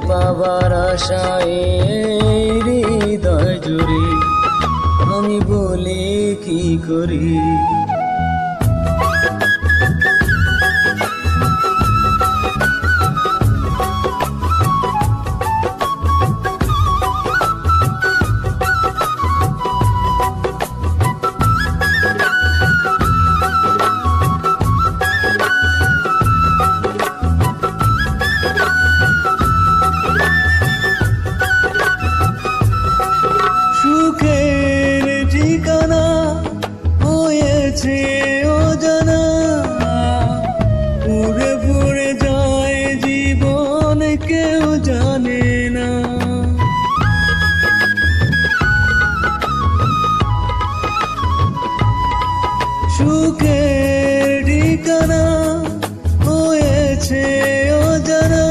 পাবার আশায় হৃদয় জুড়ে আমি বলি কি করি। সুখের ঠিকানা হয়েছে অজানা, উড়ে ফুরে যায় জীবন কেউ জানে না। সুখের ঠিকানা হয়েছে অজানা,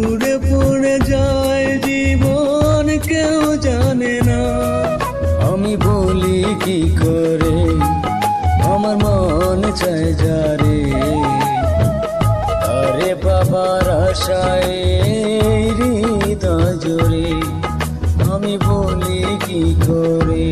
উড়ে ফুরে যায় জীবন কেউ জানে না। আমি বলি কি করে আমার মন চায় যারে, আরে বাবার আশায় হৃদয় জোরে আমি বলি কি করে।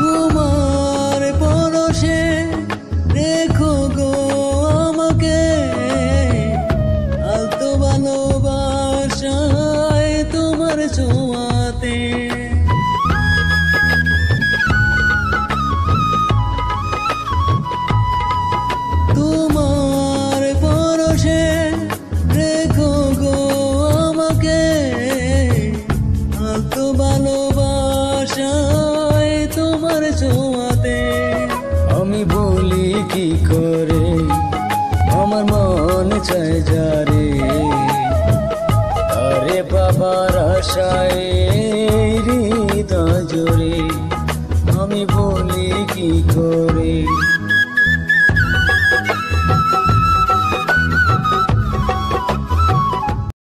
তোমার পরশে রেখো গো আমাকে, আলতো ভালোবাসায় তোমার ছোঁয়াতে। তোমার পরশে রেখো গো আমাকে, আলতো ভালোবাসায় তোমার ছোঁয়াতে। আমি বলি কি করে আমার মন চায় যারে, আরে বাবার আশায় হৃদয় জোরে আমি বলি কি করে।